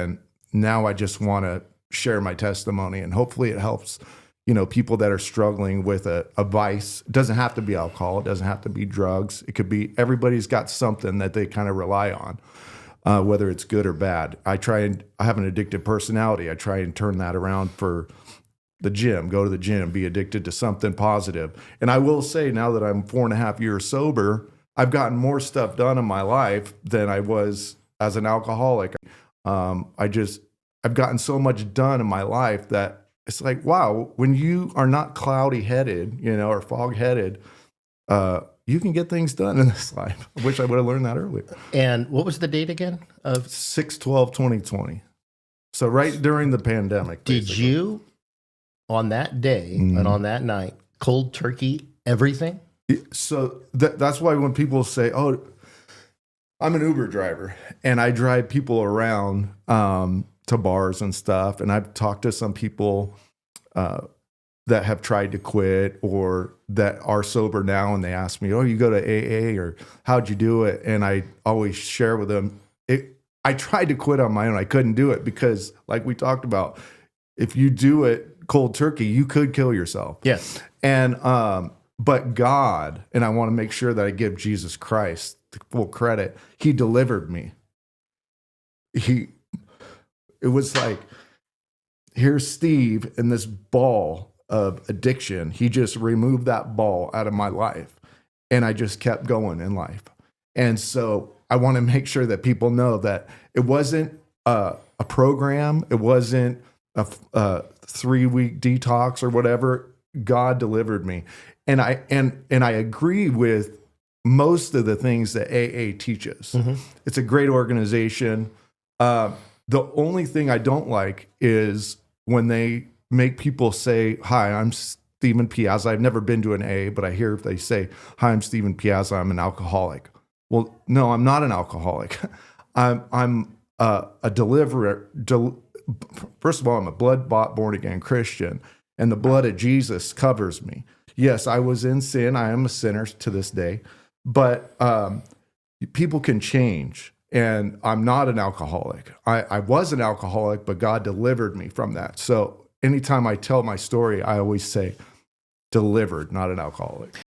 And now I just want to share my testimony, and hopefully it helps, people that are struggling with a vice. It doesn't have to be alcohol. It doesn't have to be drugs. It could be, everybody's got something that they kind of rely on, whether it's good or bad. I have an addictive personality. I try and turn that around for the gym, go to the gym, be addicted to something positive. And I will say, now that I'm 4.5 years sober, I've gotten more stuff done in my life than I was as an alcoholic. I've gotten so much done in my life that it's like, wow, when you are not cloudy headed, or fog headed, you can get things done in this life. I wish I would have learned that earlier. And what was the date again? Of 6/12/2020. So right during the pandemic. Did you, on that day and on that night, cold turkey everything? So that's why when people say, oh, I'm an Uber driver and I drive people around to bars and stuff. And I've talked to some people that have tried to quit or that are sober now. And they ask me, oh, you go to AA, or how'd you do it? And I always share with them, I tried to quit on my own. I couldn't do it because, like we talked about, if you do it cold turkey, you could kill yourself. Yes. And, but God, and I want to make sure that I give Jesus Christ the full credit, he delivered me. It was like, here's Steve and this ball of addiction. He just removed that ball out of my life, and I just kept going in life. And so I want to make sure that people know that it wasn't a program. It wasn't a 3-week detox or whatever. God delivered me. And I agree with most of the things that AA teaches. Mm-hmm. It's a great organization. The only thing I don't like is when they make people say, hi, I'm Stephen Piazza. I've never been to an AA, but I hear if they say, hi, I'm Stephen Piazza, I'm an alcoholic. Well, no, I'm not an alcoholic. I'm a deliverer. First of all, I'm a blood-bought, born-again Christian, and the blood of Jesus covers me. Yes, I was in sin. I am a sinner to this day, but people can change. And I'm not an alcoholic. I was an alcoholic, but God delivered me from that. So anytime I tell my story, I always say delivered, not an alcoholic.